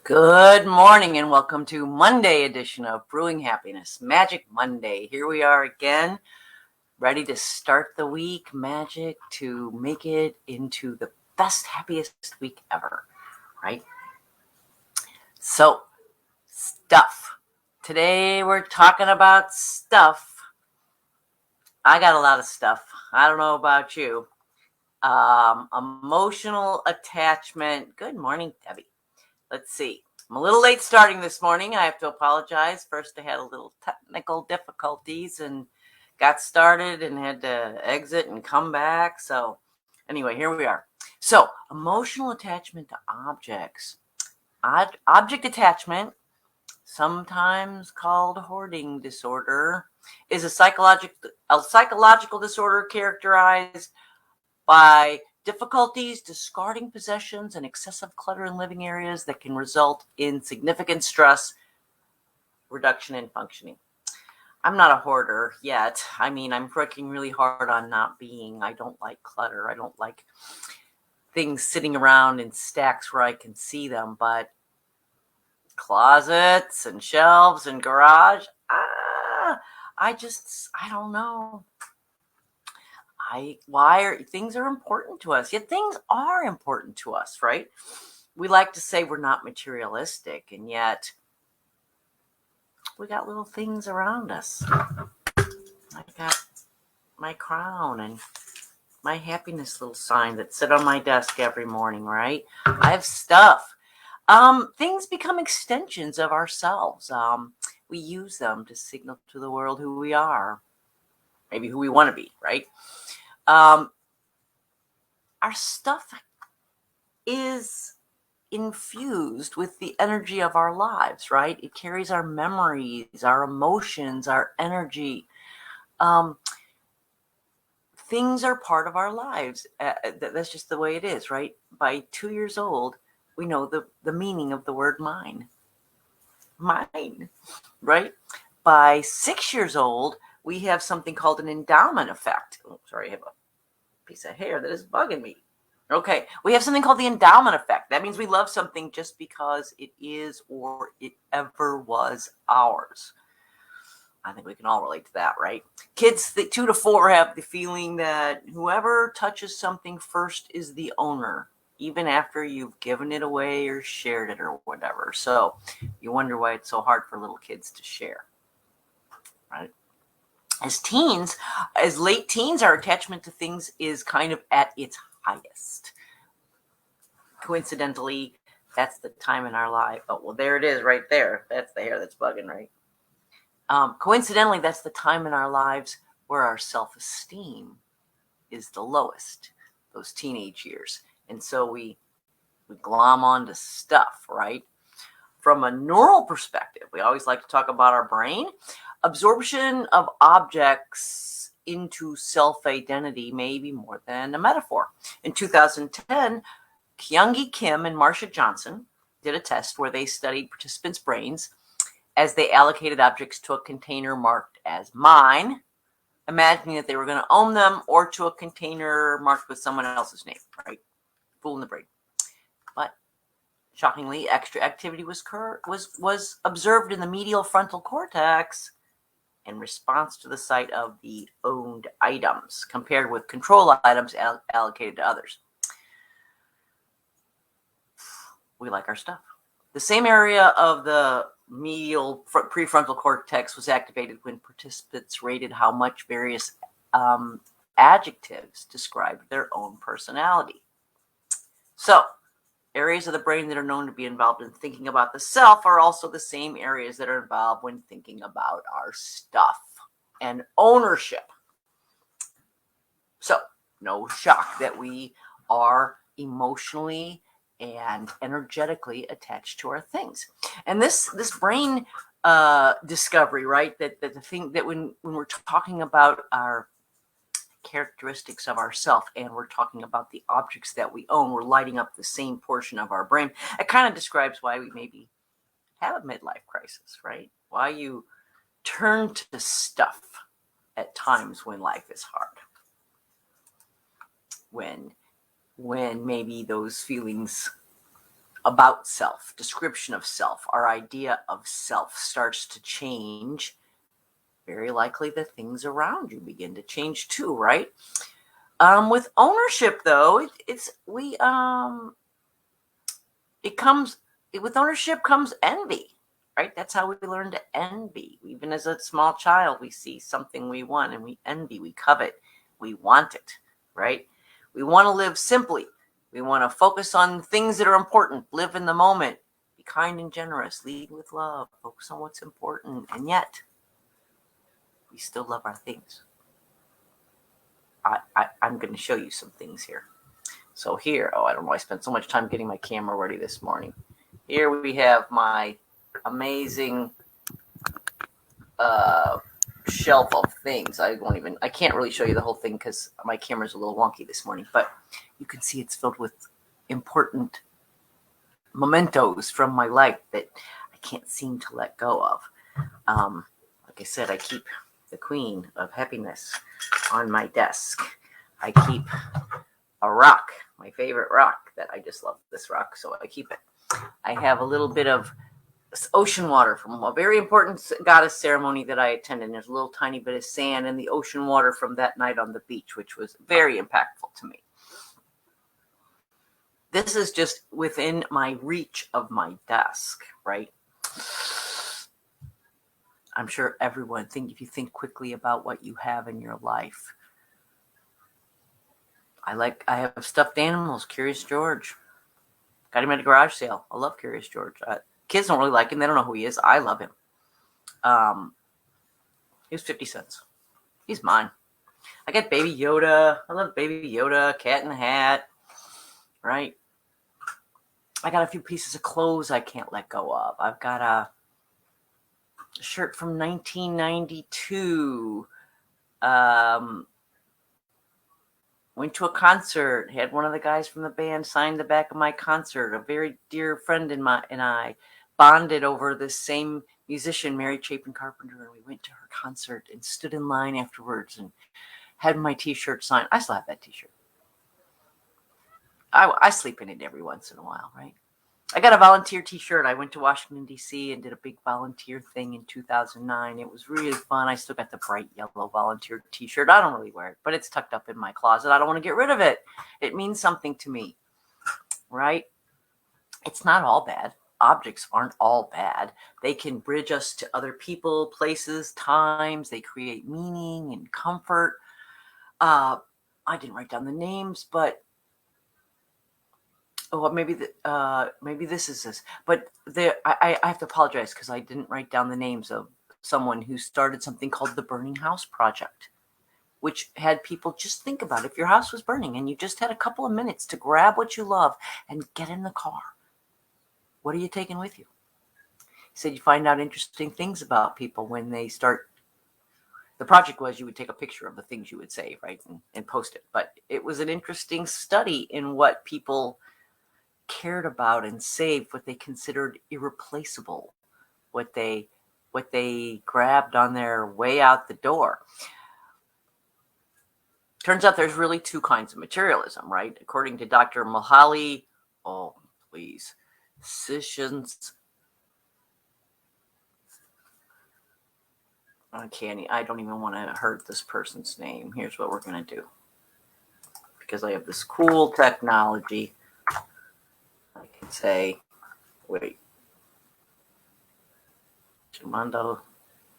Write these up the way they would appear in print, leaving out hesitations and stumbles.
Good morning and welcome to Monday edition of Brewing Happiness, Magic Monday. Here we are again, ready to start the week, magic to make it into the best, happiest week ever, right? So, stuff. Today we're talking about stuff. I got a lot of stuff. I don't know about you. Emotional attachment. Good morning, Debbie. Let's see. I'm a little late starting this morning. I have to apologize. First, I had a little technical difficulties and got started and had to exit and come back. So anyway, here we are. So emotional attachment to objects. Object attachment, sometimes called hoarding disorder, is a psychological disorder characterized by difficulties discarding possessions and excessive clutter in living areas that can result in significant stress, reduction in functioning. I'm not a hoarder yet. I mean, I'm working really hard on not being. I don't like clutter. I don't like things sitting around in stacks where I can see them, but closets and shelves and garage, I don't know. Things are important to us. Yet things are important to us, right? We like to say we're not materialistic, and yet we got little things around us. I got my crown and my happiness little sign that sit on my desk every morning, right? I have stuff. Things become extensions of ourselves. We use them to signal to the world who we are, maybe who we want to be, right? Our stuff is infused with the energy of our lives, right? It carries our memories, our emotions, our energy. Things are part of our lives. That's just the way it is, right? By 2 years old, we know the meaning of the word mine. Mine, right? By 6 years old, we have something called an endowment effect. Oh, sorry, I have a piece of hair that is bugging me. Okay, we have something called the endowment effect. That means we love something just because it is or it ever was ours. I think we can all relate to that, right? Kids 2 to 4 have the feeling that whoever touches something first is the owner, even after you've given it away or shared it or whatever. So you wonder why it's so hard for little kids to share, right? As late teens, our attachment to things is kind of at its highest. Coincidentally, that's the time in our life. Oh, well, there it is right there. That's the hair that's bugging, right? Coincidentally, that's the time in our lives where our self-esteem is the lowest, those teenage years. And so we glom onto stuff, right? From a neural perspective, we always like to talk about our brain. Absorption of objects into self-identity may be more than a metaphor. In 2010, Kyungi Kim and Marcia Johnson did a test where they studied participants' brains as they allocated objects to a container marked as mine, imagining that they were going to own them, or to a container marked with someone else's name, right? Fooling the brain. But shockingly, extra activity was observed in the medial frontal cortex in response to the sight of the owned items compared with control items allocated to others. We like our stuff. The same area of the medial prefrontal cortex was activated when participants rated how much various adjectives described their own personality. So, areas of the brain that are known to be involved in thinking about the self are also the same areas that are involved when thinking about our stuff and ownership. So, no shock that we are emotionally and energetically attached to our things. And this brain discovery, right, that the thing that when we're talking about our characteristics of ourself and we're talking about the objects that we own, we're lighting up the same portion of our brain. It kind of describes why we maybe have a midlife crisis, right? Why you turn to stuff at times when life is hard. When maybe those feelings about self, description of self, our idea of self starts to change, very likely the things around you begin to change too, right? With ownership, though, with ownership comes envy, right? That's how we learn to envy. Even as a small child, we see something we want and we envy, we covet, we want it, right? We want to live simply. We want to focus on things that are important, live in the moment, be kind and generous, lead with love, focus on what's important, and yet we still love our things. I'm going to show you some things here. So here, I don't know, I spent so much time getting my camera ready this morning. Here we have my amazing shelf of things. I can't really show you the whole thing because my camera's a little wonky this morning, but you can see it's filled with important mementos from my life that I can't seem to let go of. Like I said, I keep the Queen of Happiness on my desk. I keep a rock, my favorite rock, that I just love this rock, so I keep it. I have a little bit of ocean water from a very important goddess ceremony that I attended. There's a little tiny bit of sand in the ocean water from that night on the beach, which was very impactful to me. This is just within my reach of my desk, right? I'm sure everyone if you think quickly about what you have in your life. I have stuffed animals, Curious George. Got him at a garage sale. I love Curious George. Kids don't really like him. They don't know who he is. I love him. He was 50 cents. He's mine. I got Baby Yoda. I love Baby Yoda, Cat in the Hat, right? I got a few pieces of clothes I can't let go of. I've got a shirt from 1992. Went to a concert, had one of the guys from the band sign the back of my concert. A very dear friend and I bonded over this same musician, Mary Chapin Carpenter, and we went to her concert and stood in line afterwards and had my t-shirt signed. I still have that t-shirt. I sleep in it every once in a while, right? I got a volunteer t-shirt. I went to Washington, D.C. and did a big volunteer thing in 2009. It was really fun. I still got the bright yellow volunteer t-shirt. I don't really wear it, but it's tucked up in my closet. I don't want to get rid of it. It means something to me, right? It's not all bad. Objects aren't all bad. They can bridge us to other people, places, times. They create meaning and comfort. I didn't write down the names, but maybe this is this. But I have to apologize because I didn't write down the names of someone who started something called the Burning House Project, which had people just think about if your house was burning and you just had a couple of minutes to grab what you love and get in the car. What are you taking with you? He said you find out interesting things about people when they start. The project was you would take a picture of the things you would save, right, and post it. But it was an interesting study in what people cared about and saved, what they considered irreplaceable, what they grabbed on their way out the door. Turns out there's really two kinds of materialism, right? According to Dr. Mihaly, Sissons. Uncanny. I don't even want to hurt this person's name. Here's what we're going to do. Because I have this cool technology. I can say, wait. Mandel.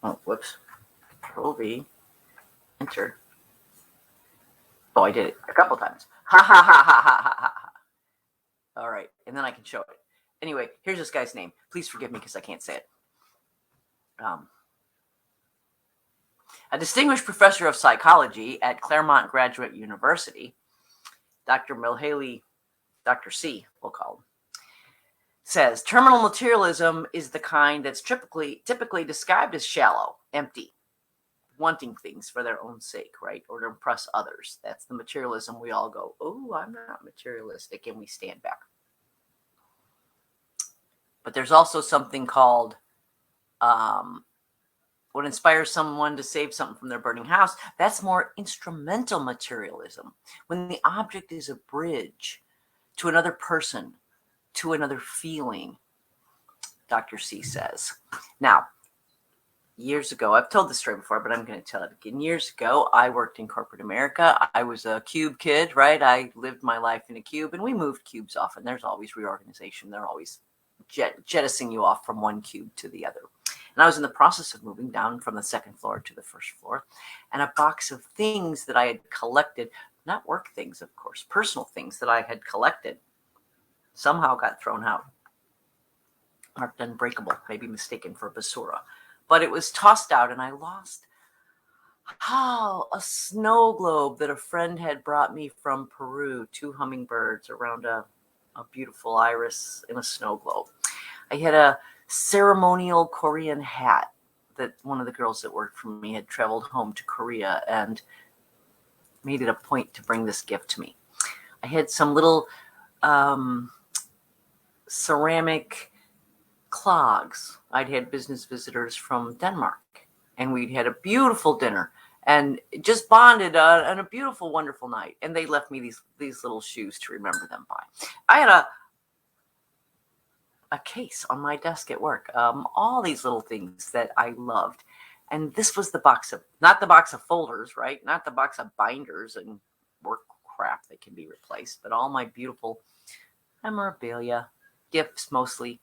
Oh, whoops. Control V. Enter. Oh, I did it a couple times. Ha ha ha ha ha ha ha. All right. And then I can show it. Anyway, here's this guy's name. Please forgive me because I can't say it. A distinguished professor of psychology at Claremont Graduate University, Dr. Mihaly, Dr. C, we'll call him, says terminal materialism is the kind that's typically described as shallow, empty, wanting things for their own sake, right? Or to impress others. That's the materialism we all go, oh, I'm not materialistic, and we stand back. But there's also something called what inspires someone to save something from their burning house. That's more instrumental materialism. When the object is a bridge to another person, to another feeling, Dr. C says. Now, years ago, I've told this story before, but I'm going to tell it again. Years ago, I worked in corporate America. I was a cube kid, right? I lived my life in a cube, and we moved cubes often. There's always reorganization. They're always jettisoning you off from one cube to the other. And I was in the process of moving down from the second floor to the first floor, and a box of things that I had collected, not work things, of course, personal things that I had collected, somehow got thrown out, marked unbreakable, maybe mistaken for basura. But it was tossed out, and I lost a snow globe that a friend had brought me from Peru, 2 hummingbirds around a beautiful iris in a snow globe. I had a ceremonial Korean hat that one of the girls that worked for me had traveled home to Korea and made it a point to bring this gift to me. I had some little ceramic clogs. I'd had business visitors from Denmark, and we'd had a beautiful dinner and just bonded on a beautiful, wonderful night. And they left me these little shoes to remember them by. I had a case on my desk at work, all these little things that I loved. And this was the box of, not the box of folders, right? Not the box of binders and work crap that can be replaced, but all my beautiful memorabilia, gifts mostly,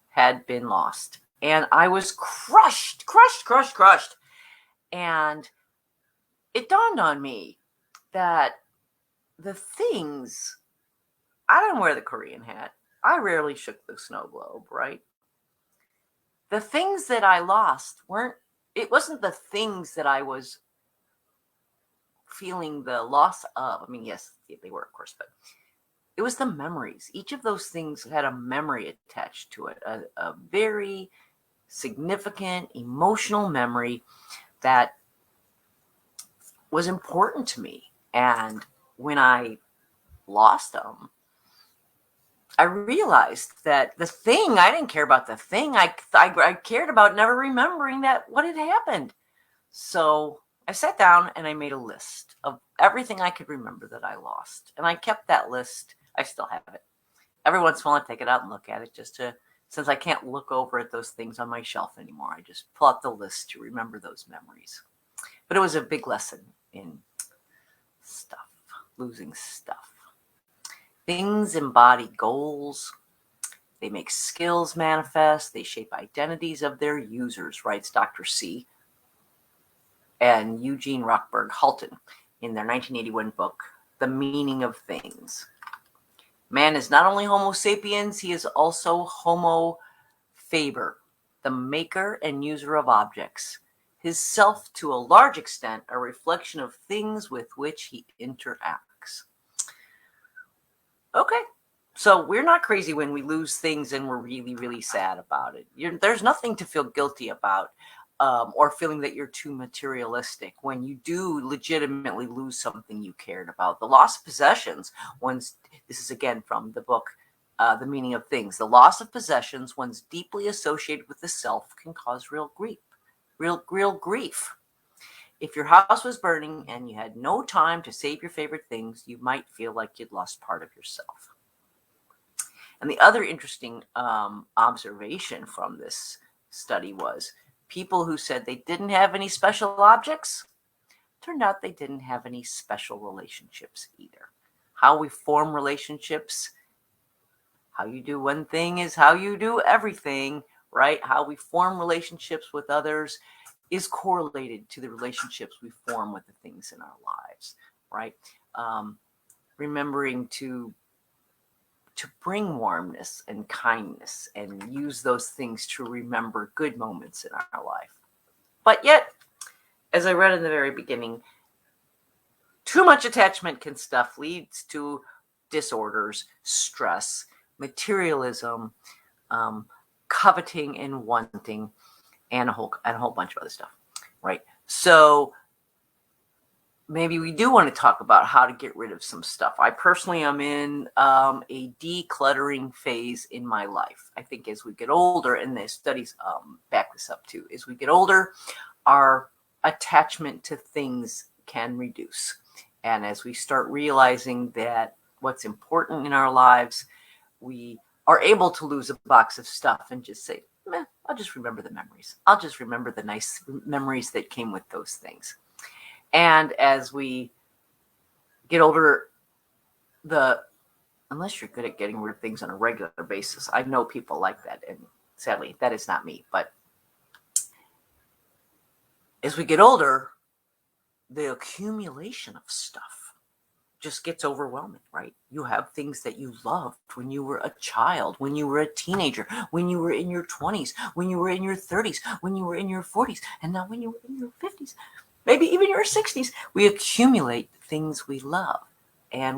had been lost. And I was crushed. And it dawned on me that the things, I didn't wear the Korean hat. I rarely shook the snow globe, right? The things that I lost it wasn't the things that I was feeling the loss of. I mean, yes, they were, of course, but it was the memories. Each of those things had a memory attached to it, a very significant emotional memory that was important to me. And when I lost them, I realized that the thing, I didn't care about the thing. I cared about never remembering what had happened. So I sat down and I made a list of everything I could remember that I lost. And I kept that list. I still have it. Every once in a while, I take it out and look at it since I can't look over at those things on my shelf anymore. I just pull out the list to remember those memories. But it was a big lesson in stuff, losing stuff. Things embody goals. They make skills manifest. They shape identities of their users, writes Dr. C. and Eugene Rockberg Halton in their 1981 book, The Meaning of Things. Man is not only Homo sapiens, he is also Homo faber, the maker and user of objects. His self, to a large extent, a reflection of things with which he interacts. Okay, so we're not crazy when we lose things and we're really, really sad about it. There's nothing to feel guilty about or feeling that you're too materialistic when you do legitimately lose something you cared about. The loss of possessions, this is again from the book, The Meaning of Things. The loss of possessions, once deeply associated with the self, can cause real grief. Real grief. If your house was burning and you had no time to save your favorite things, you might feel like you'd lost part of yourself. And the other interesting observation from this study was people who said they didn't have any special objects, turned out they didn't have any special relationships either. How we form relationships, how you do one thing is how you do everything, right? How we form relationships with others is correlated to the relationships we form with the things in our lives, right? Remembering to bring warmness and kindness and use those things to remember good moments in our life. But yet, as I read in the very beginning, too much attachment leads to disorders, stress, materialism, coveting and wanting, and a whole bunch of other stuff, right? So maybe we do want to talk about how to get rid of some stuff. I personally am in a decluttering phase in my life. I think as we get older, and the studies back this up too, as we get older, our attachment to things can reduce. And as we start realizing that what's important in our lives, we are able to lose a box of stuff and just say, meh, I'll just remember the memories. I'll just remember the nice memories that came with those things. And as we get older, unless you're good at getting rid of things on a regular basis, I know people like that, and sadly, that is not me. But as we get older, the accumulation of stuff just gets overwhelming, right? You have things that you loved when you were a child, when you were a teenager, when you were in your 20s, when you were in your 30s, when you were in your 40s, and now when you were in your 50s, maybe even your 60s. We accumulate things we love. And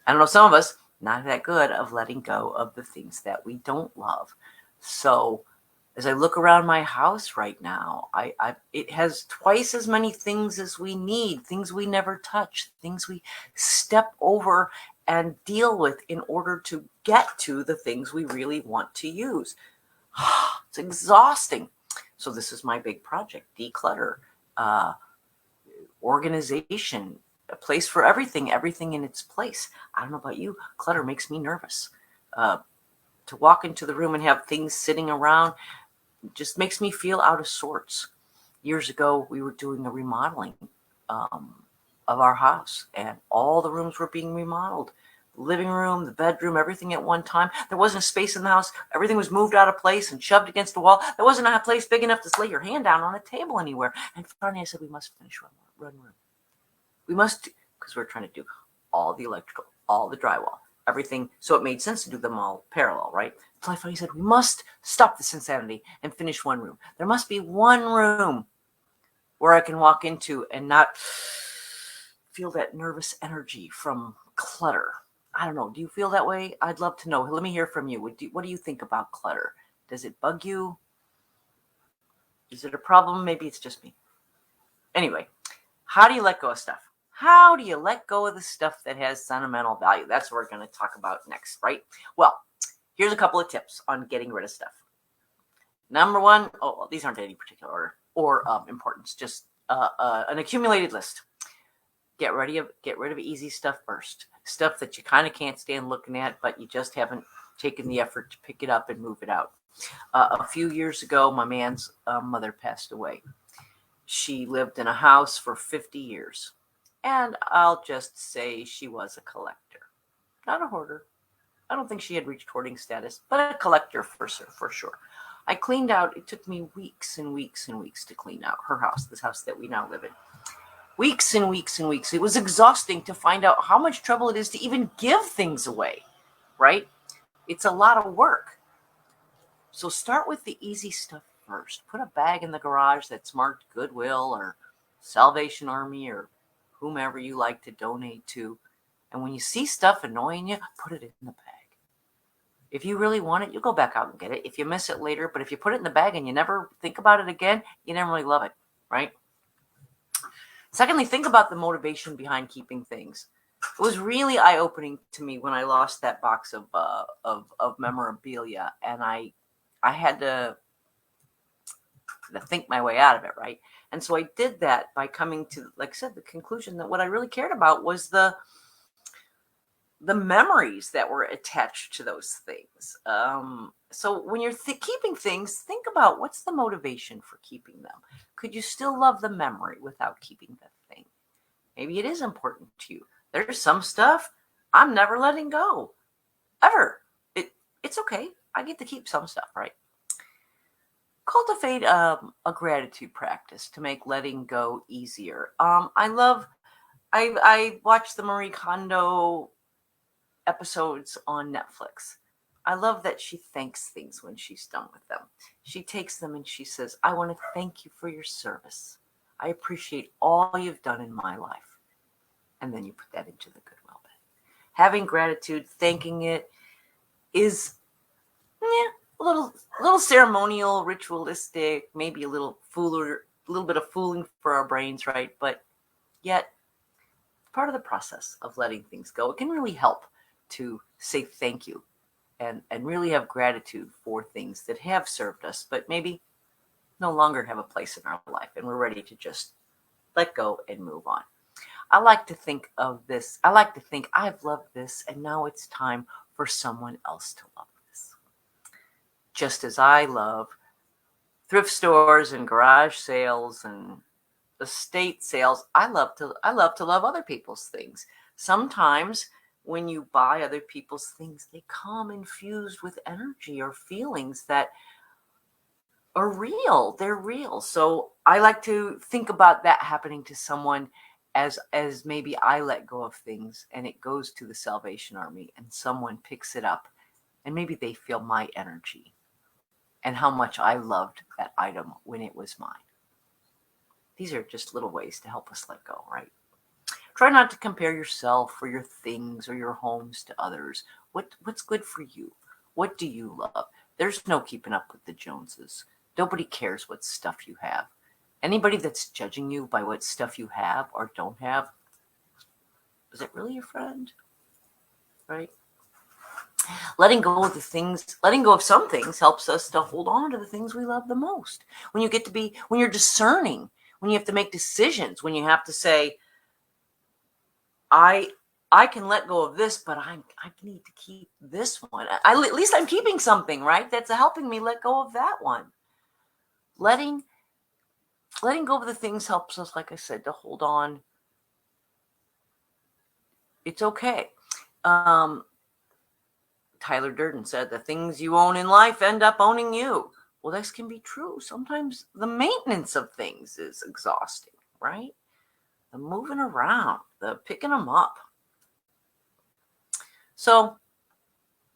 I don't know, some of us, not that good of letting go of the things that we don't love. So as I look around my house right now, it has twice as many things as we need, things we never touch, things we step over and deal with in order to get to the things we really want to use. It's exhausting. So this is my big project: declutter, organization, a place for everything in its place. I don't know about you, clutter makes me nervous. To walk into the room and have things sitting around just makes me feel out of sorts. Years ago, we were doing a remodeling of our house, and all the rooms were being remodeled. The living room, the bedroom, everything at one time. There wasn't space in the house. Everything was moved out of place and shoved against the wall. There wasn't a place big enough to lay your hand down on a table anywhere. And finally, I said, we must finish one room. We must, because we're trying to do all the electrical, all the drywall, everything. So it made sense to do them all parallel, right? So I finally said, we must stop this insanity and finish one room. There must be one room where I can walk into and not feel that nervous energy from clutter. I don't know. Do you feel that way? I'd love to know. Let me hear from you. What do you think about clutter? Does it bug you? Is it a problem? Maybe it's just me. Anyway, how do you let go of stuff? How do you let go of the stuff that has sentimental value? That's what we're going to talk about next, right? Well, here's a couple of tips on getting rid of stuff. Number one, these aren't in any particular order or importance, just an accumulated list. Get rid of easy stuff first. Stuff that you kind of can't stand looking at, but you just haven't taken the effort to pick it up and move it out. A few years ago, my man's mother passed away. She lived in a house for 50 years. And I'll just say she was a collector, not a hoarder. I don't think she had reached hoarding status, but a collector for sure. I cleaned out, it took me weeks and weeks and weeks to clean out her house, this house that we now live in. Weeks and weeks and weeks. It was exhausting to find out how much trouble it is to even give things away, right? It's a lot of work. So start with the easy stuff first. Put a bag in the garage that's marked Goodwill or Salvation Army or whomever you like to donate to. And when you see stuff annoying you, put it in the bag. If you really want it, you'll go back out and get it. If you miss it later, but if you put it in the bag and you never think about it again, you never really love it, right? Secondly, think about the motivation behind keeping things. It was really eye-opening to me when I lost that box of memorabilia, and I had to think my way out of it, right? And so I did that by coming to, like I said, the conclusion that what I really cared about was the memories that were attached to those things. So when you're keeping things, think about what's the motivation for keeping them. Could you still love the memory without keeping the thing? Maybe it is important to you. There's some stuff I'm never letting go, ever. It's okay. I get to keep some stuff, right? Cultivate a gratitude practice to make letting go easier. I watched the Marie Kondo episodes on Netflix. I love that she thanks things when she's done with them. She takes them and she says, I want to thank you for your service. I appreciate all you've done in my life. And then you put that into the Goodwill bin. Having gratitude, thanking it is a little ceremonial, ritualistic, maybe a little bit of fooling for our brains, right? But yet, part of the process of letting things go. It can really help to say thank you and really have gratitude for things that have served us, but maybe no longer have a place in our life, and we're ready to just let go and move on. I like to think of this. I like to think I've loved this, and now it's time for someone else to love this. Just as I love thrift stores and garage sales and estate sales, I love to love other people's things. Sometimes when you buy other people's things, they come infused with energy or feelings that are real. They're real. So I like to think about that happening to someone as maybe I let go of things and it goes to the Salvation Army and someone picks it up and maybe they feel my energy and how much I loved that item when it was mine. These are just little ways to help us let go, right? Try not to compare yourself or your things or your homes to others. What's good for you? What do you love? There's no keeping up with the Joneses. Nobody cares what stuff you have. Anybody that's judging you by what stuff you have or don't have, is it really your friend? Right? Letting go of some things helps us to hold on to the things we love the most. When you're discerning, when you have to make decisions, when you have to say, I can let go of this, but I need to keep this one. At least I'm keeping something, right? That's helping me let go of that one. Letting go of the things helps us, like I said, to hold on. It's okay. Tyler Durden said, the things you own in life end up owning you. Well, this can be true. Sometimes the maintenance of things is exhausting, right? The moving around, the picking them up. So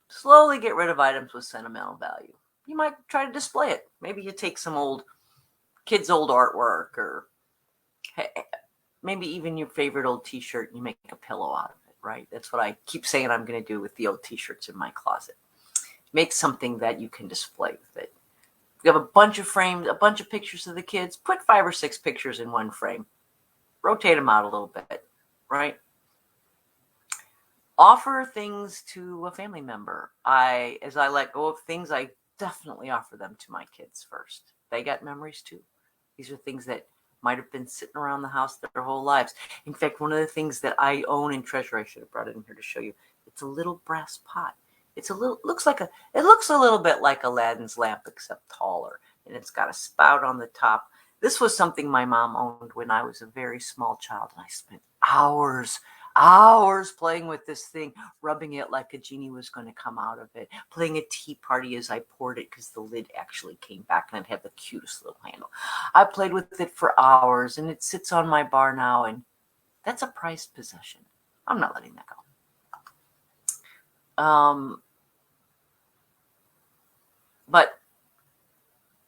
slowly get rid of items with sentimental value. You might try to display it. Maybe you take some kids' old artwork, or maybe even your favorite old t-shirt and you make a pillow out of it, right? That's what I keep saying I'm going to do with the old t-shirts in my closet. Make something that you can display with it. You have a bunch of frames, a bunch of pictures of the kids, put 5 or 6 pictures in one frame. Rotate them out a little bit, right? Offer things to a family member. As I let go of things, I definitely offer them to my kids first. They got memories too. These are things that might have been sitting around the house their whole lives. In fact, one of the things that I own and treasure, I should have brought it in here to show you. It's a little brass pot. It looks a little bit like Aladdin's lamp, except taller. And it's got a spout on the top. This was something my mom owned when I was a very small child. And I spent hours playing with this thing, rubbing it like a genie was going to come out of it, playing a tea party as I poured it because the lid actually came back and it had the cutest little handle. I played with it for hours and it sits on my bar now, and that's a prized possession. I'm not letting that go. But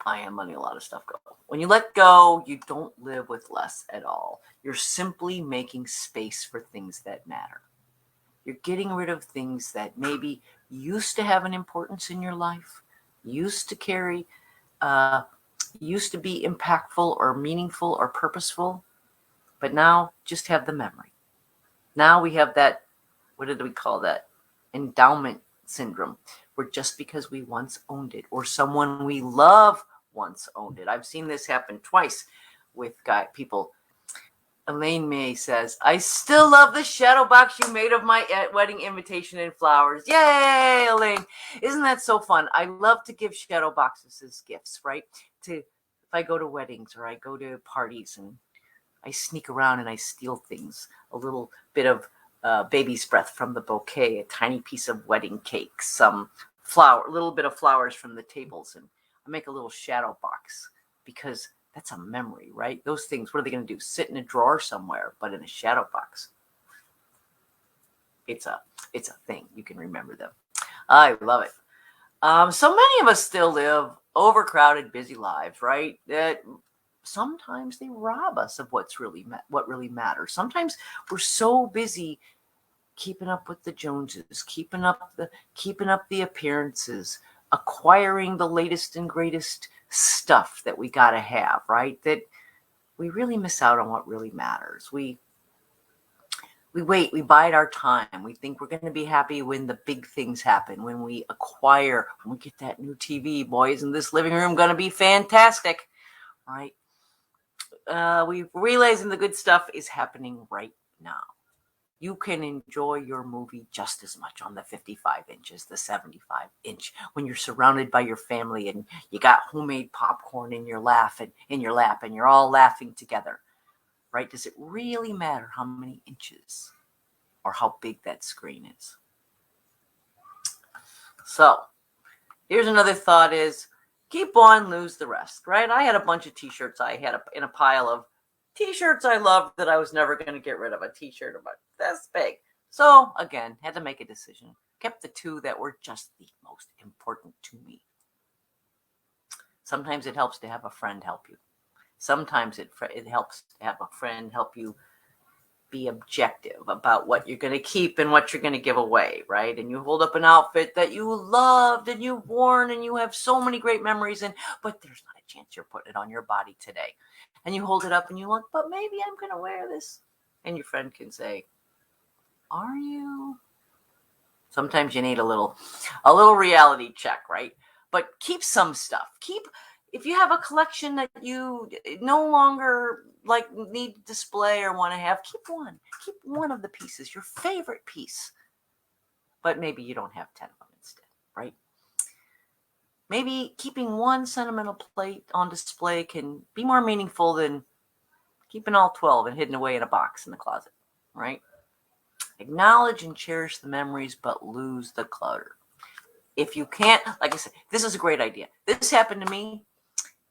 I am letting a lot of stuff go. When you let go, you don't live with less at all. You're simply making space for things that matter. You're getting rid of things that maybe used to have an importance in your life, used to be impactful or meaningful or purposeful, but now just have the memory. Now we have that, what did we call that? Endowment syndrome, where just because we once owned it or someone we love once owned it. I've seen this happen twice with people. Elaine May says, I still love the shadow box you made of my wedding invitation and flowers. Yay, Elaine. Isn't that so fun? I love to give shadow boxes as gifts, right? If I go to weddings or I go to parties and I sneak around and I steal things, a little bit of baby's breath from the bouquet, a tiny piece of wedding cake, some flower, a little bit of flowers from the tables, and I make a little shadow box because that's a memory, right? Those things, what are they going to do? Sit in a drawer somewhere, but in a shadow box. It's a thing. You can remember them. I love it. So many of us still live overcrowded, busy lives, right? That sometimes they rob us of what really matters. Sometimes we're so busy keeping up with the Joneses, keeping up the appearances, acquiring the latest and greatest stuff that we got to have, right? That we really miss out on what really matters. We wait, we bide our time. We think we're going to be happy when the big things happen, when we get that new TV. Boy, isn't this living room going to be fantastic, right? We realizing the good stuff is happening right now. You can enjoy your movie just as much on the 55 inch as the 75 inch when you're surrounded by your family and you got homemade popcorn in your lap and you're all laughing together, right? Does it really matter how many inches or how big that screen is? So here's another thought is keep one, lose the rest, right? I had a bunch of t-shirts I had in a pile of t-shirts I loved that I was never going to get rid of. A t-shirt about this big. So again, had to make a decision. Kept the two that were just the most important to me. Sometimes it helps to have a friend help you. Sometimes it helps to have a friend help you be objective about what you're going to keep and what you're going to give away, right? And you hold up an outfit that you loved and you've worn and you have so many great memories in, but there's not a chance you're putting it on your body today. And you hold it up and you look, but maybe I'm going to wear this. And your friend can say, are you? Sometimes you need a little reality check, right? But keep some stuff. If you have a collection that you no longer need to display or want to have, keep one. Keep one of the pieces, your favorite piece. But maybe you don't have 10 of them instead, right? Maybe keeping one sentimental plate on display can be more meaningful than keeping all 12 and hidden away in a box in the closet, right? Acknowledge and cherish the memories, but lose the clutter. If you can't, like I said, this is a great idea. This happened to me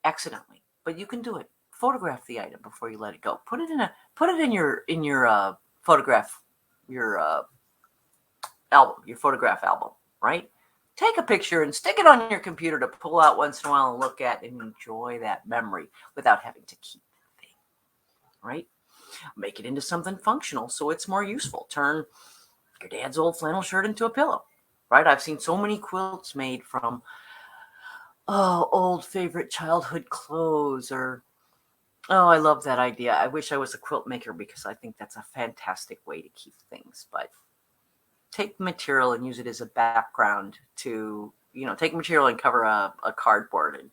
accidentally, but you can do it. Photograph the item before you let it go. Put it in your photograph, your album, your photograph album, right? Take a picture and stick it on your computer to pull out once in a while and look at and enjoy that memory without having to keep the thing, right? Make it into something functional so it's more useful. Turn your dad's old flannel shirt into a pillow, right? I've seen so many quilts made from old favorite childhood clothes or, I love that idea. I wish I was a quilt maker because I think that's a fantastic way to keep things. But take material and use it as a background to, take material and cover a cardboard and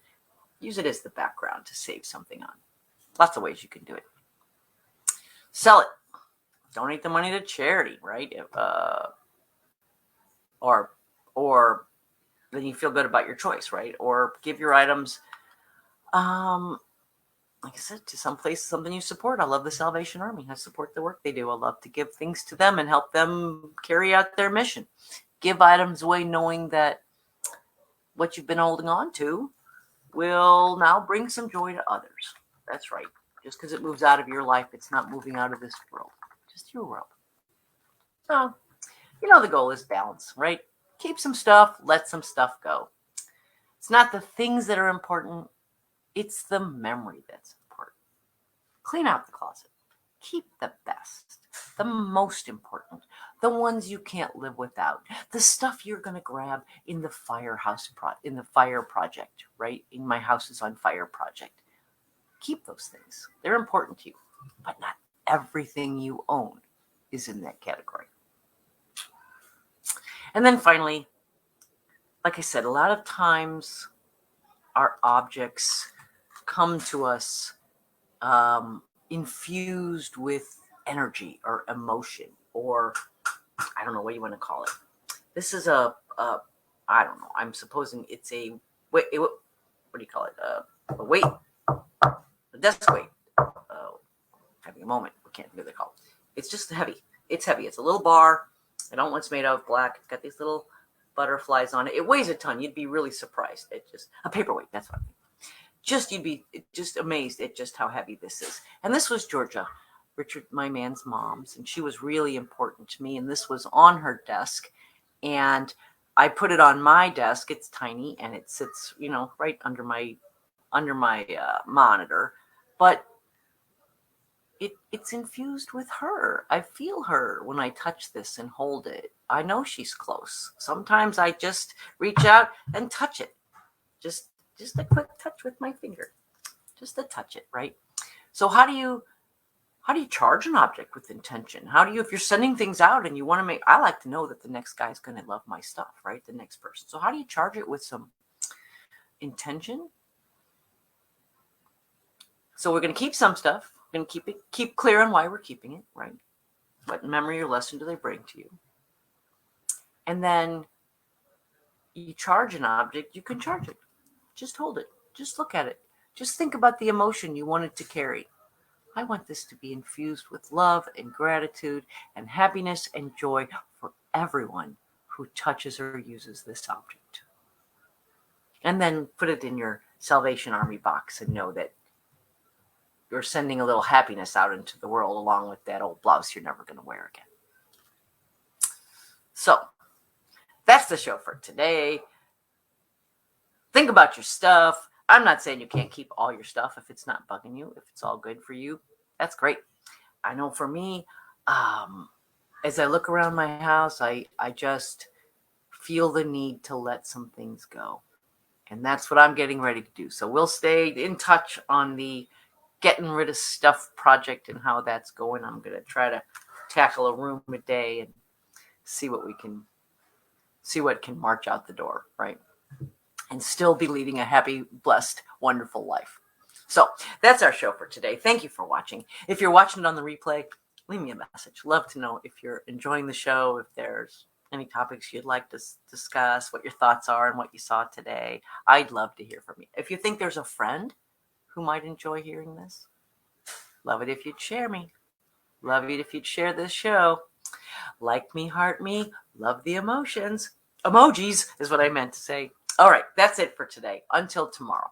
use it as the background to save something on. Lots of ways you can do it. Sell it. Donate the money to charity, right? Or then you feel good about your choice, right? Or give your items, like I said, to some place, something you support. I love the Salvation Army. I support the work they do. I love to give things to them and help them carry out their mission. Give items away knowing that what you've been holding on to will now bring some joy to others. That's right. Just because it moves out of your life, it's not moving out of this world. Just your world. So, the goal is balance, right? Keep some stuff, let some stuff go. It's not the things that are important. It's the memory that's important. Clean out the closet. Keep the best, the most important, the ones you can't live without, the stuff you're going to grab in the fire project, right? In My House is on Fire project. Keep those things. They're important to you, but not everything you own is in that category. And then finally, like I said, a lot of times our objects come to us infused with energy or emotion, or I don't know what you want to call it. This is I don't know. I'm supposing it's what do you call it? A weight, a desk weight. Having a moment. I can't think of what they call it. It's just heavy. It's heavy. It's a little bar. I don't know what's made out of black. It's got these little butterflies on it. It weighs a ton. You'd be really surprised. It's just a paperweight. That's what I mean. You'd be just amazed at just how heavy this is. And this was Georgia, Richard, my man's mom's, and she was really important to me. And this was on her desk, and I put it on my desk. It's tiny, and it sits, right under my monitor, but it's infused with her. I feel her when I touch this and hold it. I know she's close. Sometimes I just reach out and touch it. Just a quick touch with my finger. Just to touch it, right? So how do you charge an object with intention? If you're sending things out and you want to I like to know that the next guy's going to love my stuff, right? The next person. So how do you charge it with some intention? So we're going to keep some stuff. We're going to keep clear on why we're keeping it, right? What memory or lesson do they bring to you? And then you charge an object, you can charge it. Just hold it. Just look at it. Just think about the emotion you want it to carry. I want this to be infused with love and gratitude and happiness and joy for everyone who touches or uses this object. And then put it in your Salvation Army box and know that you're sending a little happiness out into the world along with that old blouse you're never going to wear again. So that's the show for today. Think about your stuff. I'm not saying you can't keep all your stuff if it's not bugging you, if it's all good for you. That's great. I know for me, as I look around my house, I just feel the need to let some things go. And that's what I'm getting ready to do. So we'll stay in touch on the getting rid of stuff project and how that's going. I'm going to try to tackle a room a day and see what can march out the door, right? And still be leading a happy, blessed, wonderful life. So that's our show for today. Thank you for watching. If you're watching it on the replay, leave me a message. Love to know if you're enjoying the show, if there's any topics you'd like to discuss, what your thoughts are and what you saw today. I'd love to hear from you. If you think there's a friend who might enjoy hearing this, love it if you'd share me. Love it if you'd share this show. Like me, heart me, love the emotions. Emojis is what I meant to say. All right, that's it for today. Until tomorrow.